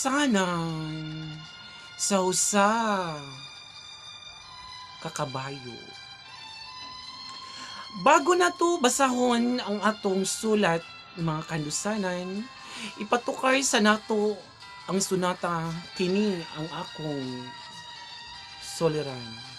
Kalusanan sa usa ka kabayo. Bago nato basahon ang atong sulat, mga kalusanan, ipatukar sa nato ang sunata kini ang akong soliran.